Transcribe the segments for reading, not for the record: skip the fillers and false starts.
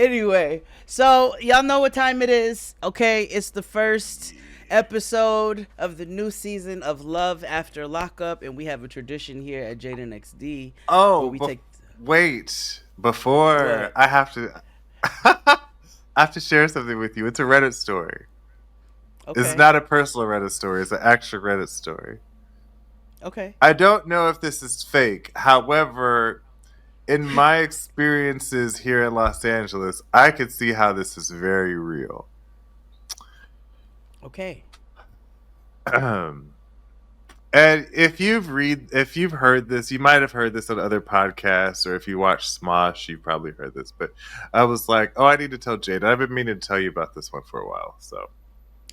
Anyway, so y'all know what time it is. Okay, it's the first episode of the new season of Love After Lockup, and we have a tradition here at Jade and XD where Oh, we take wait. Before what? I have to, I have to share something with you. It's a Reddit story. It's Okay, not a personal Reddit story. It's an actual Reddit story. okay, I don't know if this is fake. However, in my experiences here in Los Angeles, I could see how this is very real. okay. And if you've heard this, you might have heard this on other podcasts, or if you watch Smosh, you've probably heard this. But I was like, oh, I need to tell Jade. I've been meaning to tell you about this one for a while, so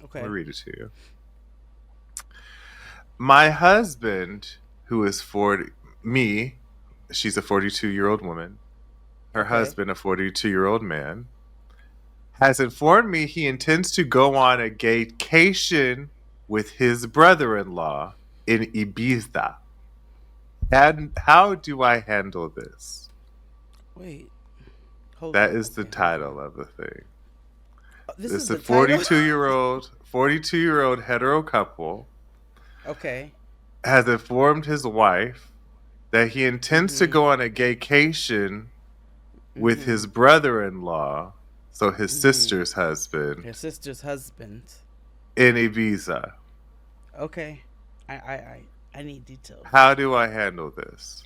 I'm gonna Okay. read it to you. My husband, who is 40, me, she's a 42-year-old woman. Her Okay. husband, a 42-year-old man, has informed me he intends to go on a gaycation with his brother-in-law in Ibiza. And how do I handle this? Wait. Hold That up. is the Okay, hold on. title of the thing. This is It's a the title. 42-year-old hetero couple Okay. has informed his wife that he intends to Mhm. go on a gaycation with his Mhm. brother-in-law, so his Mhm. sister's husband, Her sister's husband. in Ibiza. Okay. I need details. How do I handle this?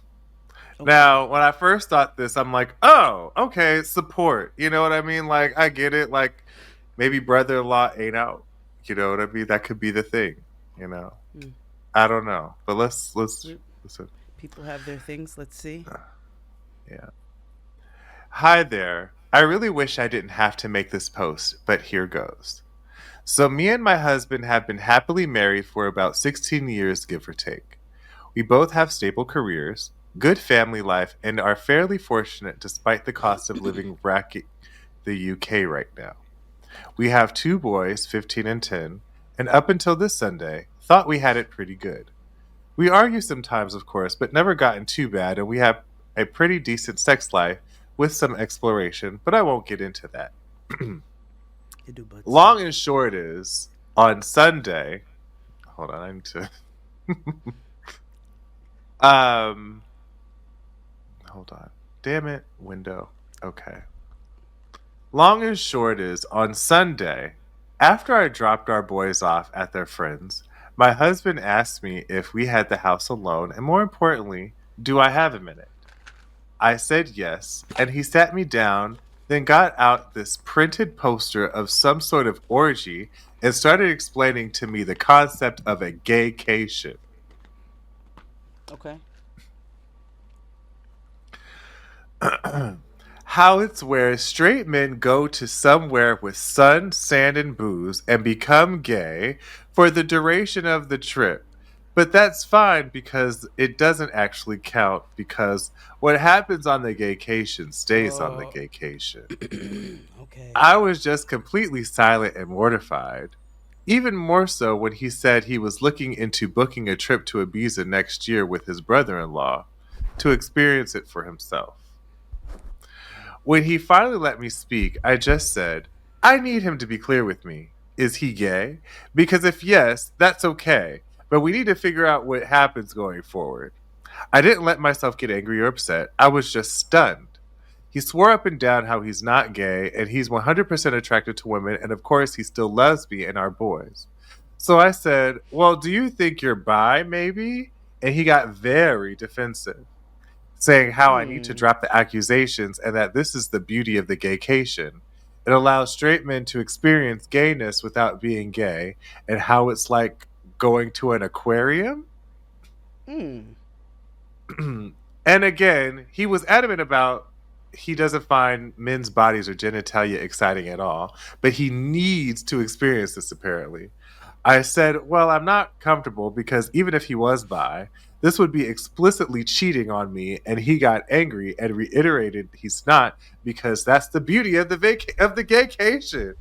Okay. Now, when I first thought this, I'm like, oh, okay, support. You know what I mean? Like, I get it. Like, maybe brother-in-law ain't out. You know what I mean? That could be the thing. You know, Mm. I don't know, but let's We- listen. People have their things. Let's see. Yeah. Hi there. I really wish I didn't have to make this post, but here goes. So, me and my husband have been happily married for about 16 years, give or take. We both have stable careers, good family life, and are fairly fortunate despite the cost of living racking the UK right now. We have two boys, 15 and 10, and up until this Sunday, thought we had it pretty good. We argue sometimes, of course, but never gotten too bad, and we have a pretty decent sex life with some exploration, but I won't get into that. You do, but Long and short is, on Sunday, hold on, I need to. um, hold on. Damn it, window. Okay. Long and short is, on Sunday, after I dropped our boys off at their friends, my husband asked me if we had the house alone, and more importantly, do I have a minute? I said yes, and he sat me down, then got out this printed poster of some sort of orgy and started explaining to me the concept of a gaycation. okay. How it's where straight men go to somewhere with sun, sand, and booze and become gay for the duration of the trip. But that's fine because it doesn't actually count because what happens on the gaycation stays on the Oh. gaycation. Okay. I was just completely silent and mortified. Even more so when he said he was looking into booking a trip to Ibiza next year with his brother in law to experience it for himself. When he finally let me speak, I just said, I need him to be clear with me. Is he gay? Because if yes, that's okay, but we need to figure out what happens going forward. I didn't let myself get angry or upset. I was just stunned. He swore up and down how he's not gay and he's 100% attracted to women, and of course, he still loves me and our boys. So I said, well, do you think you're bi, maybe? And he got very defensive, saying how I need to Hmm. drop the accusations and that this is the beauty of the gaycation. It allows straight men to experience gayness without being gay, and how it's like going to an aquarium. Hmm. And again, he was adamant about he doesn't find men's bodies or genitalia exciting at all, but he needs to experience this apparently. I said, well, I'm not comfortable because even if he was bi, this would be explicitly cheating on me, and he got angry and reiterated he's not because that's the beauty of of the gaycation.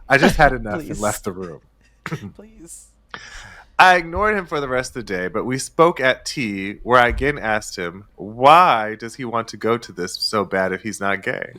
I just had enough and Please. left the room. Please. I ignored him for the rest of the day, but we spoke at tea where I again asked him, why does he want to go to this so bad if he's not gay?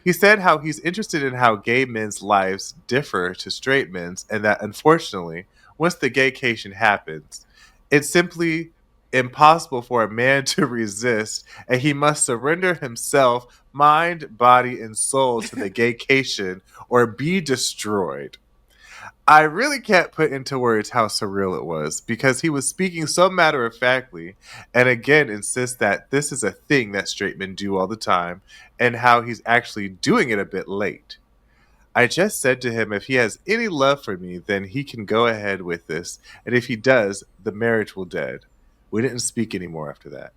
He said how he's interested in how gay men's lives differ to straight men's, and that unfortunately, once the gaycation happens, it's simply impossible for a man to resist, and he must surrender himself, mind, body, and soul to the gaycation or be destroyed. I really can't put into words how surreal it was because he was speaking so matter of factly and again insists that this is a thing that straight men do all the time and how he's actually doing it a bit late. I just said to him if he has any love for me, then he can go ahead with this, and if he does, the marriage will dead. We didn't speak anymore after that.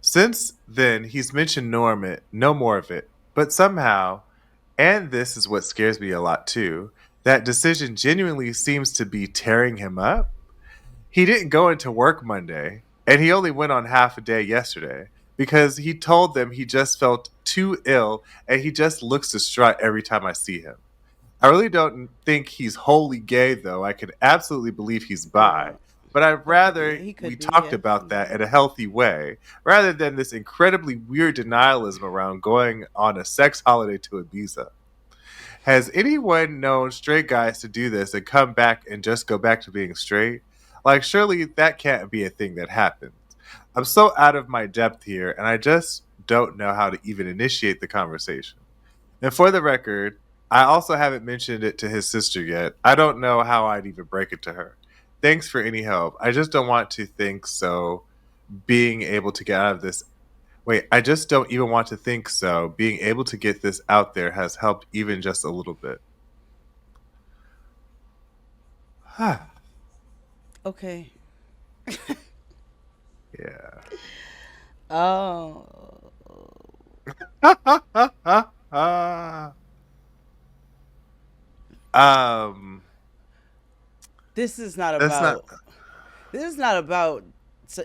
Since then, he's mentioned no more of it, but somehow, and this is what scares me a lot too, that decision genuinely seems to be tearing him up. He didn't go into work Monday, and he only went on half a day yesterday because he told them he just felt too ill and he just looks distraught every time I see him. I really don't think he's wholly gay, though. I can absolutely believe he's bi. Well, But I'd yeah, rather he we could be. talked Yes. about that in a healthy way rather than this incredibly weird denialism around going on a sex holiday to Ibiza. Has anyone known straight guys to do this and come back and just go back to being straight? Like, surely that can't be a thing that happens. I'm so out of my depth here, and I just don't know how to even initiate the conversation. And for the record, I also haven't mentioned it to his sister yet. I don't know how I'd even break it to her. Thanks for any help. I just don't want to think so. Being able to get out of this. Wait, I just don't even want to think so. Being able to get this out there has helped even just a little bit. Okay. Yeah. Oh, um, this is not that's not. about. This is not about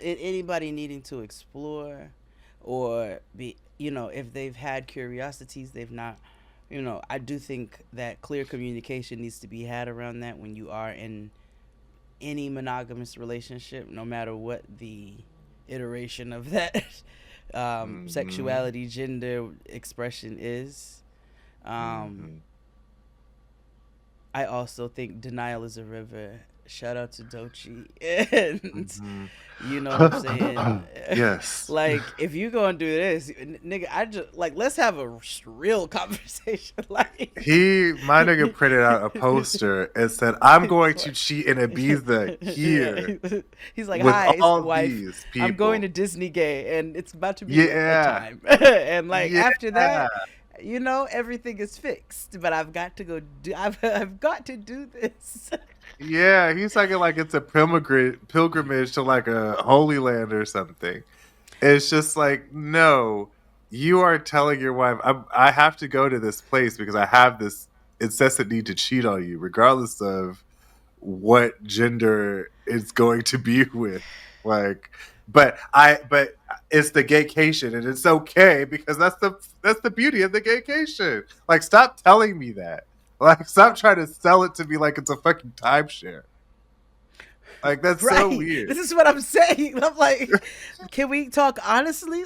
anybody needing to explore or be. If they've had curiosities, they've not. I do think that clear communication needs to be had around that when you are in any monogamous relationship, no matter what the iteration of that Mm-hmm, sexuality, gender expression is. Um, mm-hmm, I also think denial is a river. Shout out to Dochi. And mm-hmm. you know what I'm saying? Yes. Like, if you gonna do this, nigga, I just like let's have a real conversation. Like, My nigga printed out a poster and said, I'm going it's to like, cheat in Ibiza here yeah. He's like, with "Hi, all wife. these I'm going to people. Disney gay, and it's about to be a Yeah. time." And like Yeah. after that, everything is fixed. But I've got to go do. I've got to do this. Yeah. He's talking like it's a pilgrimage to like a holy land or something. It's just like, no, you are telling your wife, I have to go to this place because I have this incessant need to cheat on you, regardless of what gender it's going to be with. Like, but it's the gaycation, and it's okay because that's the beauty of the gaycation. Like, stop telling me that. Like, stop trying to sell it to me like it's a fucking timeshare. Like, that's so Right. weird. This is what I'm saying. I'm like, can we talk honestly?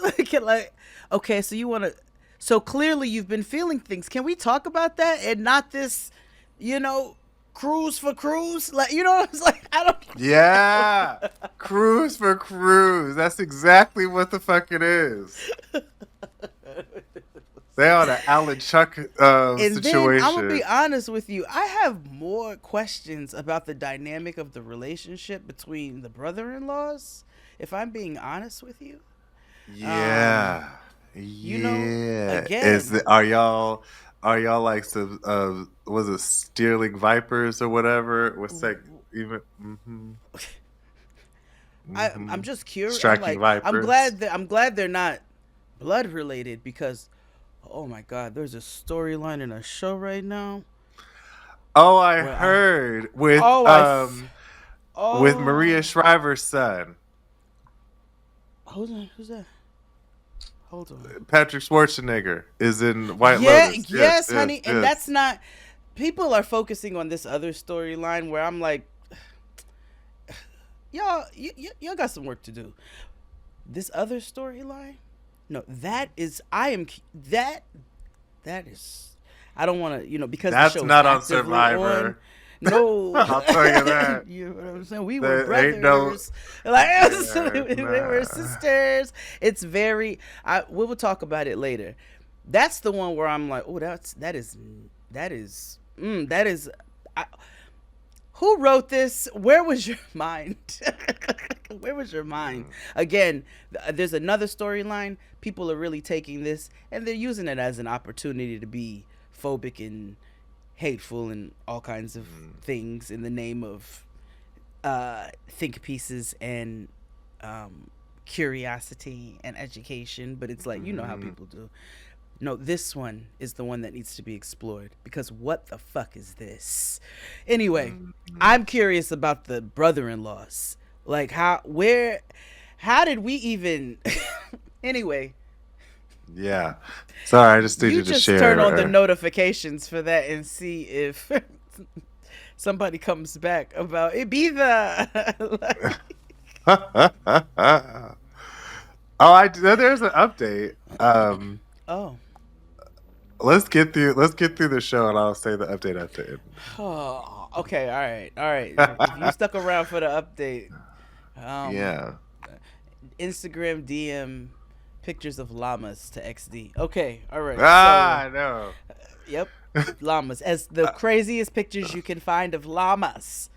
Okay, so you want to, so clearly you've been feeling things. Can we talk about that and not this, you know, cruise for cruise? Like, I was like, I Yeah. Cruise for cruise. That's exactly what the fuck it is. They on an Alan Chuck And then I'm gonna be situation. honest with you. I have more questions about the dynamic of the relationship between the brother-in-laws. If I'm being honest with you, um, Yeah. you know, Yeah. again, Are y'all like some was it Steerling Vipers or whatever? What's that even I'm mm-hmm. just curious. I'm Striking like, Vipers. I'm glad they're not blood related because, oh my God, there's a storyline in a show right now Oh, I where I, heard with oh with Maria oh, Shriver's son. hold on, who's that? Hold on. Patrick Schwarzenegger is in White Yeah, Lotus. Yes, yes, yes, honey, and yes. that's not. People are focusing on this other storyline where I'm like, y'all got some work to do. This other storyline, no, that is I am that That is, I don't want to, because the That's show's not on actively on. Survivor. No, I'll tell you that. you know what I'm saying? We were There ain't no. brothers, like Yeah, we were nah. sisters. It's very. We will talk about it later. That's the one where I'm like, oh, that is. I, who wrote this? Where was your mind? Where was your mind? Mm, Again, there's another storyline. People are really taking this and they're using it as an opportunity to be phobic and hateful and all kinds of mm, things in the name of think pieces and curiosity and education. But it's like, you know how mm, people do. No, this one is the one that needs to be explored because what the fuck is this? Anyway, mm, mm. I'm curious about the brother-in-laws. Like how did we even anyway, Yeah. Sorry, I just you needed to just turn on the share. notifications for that and see if somebody comes back about Ibiza. Like, Oh, there's an update. oh. Let's get through the show, and I'll say the update at the end. Oh, okay, all right. All right. If you stuck around for the update, um Yeah. Instagram DM pictures of llamas to XD. Okay, all right. So, Ah, I know. yep, llamas as the craziest pictures you can find of llamas.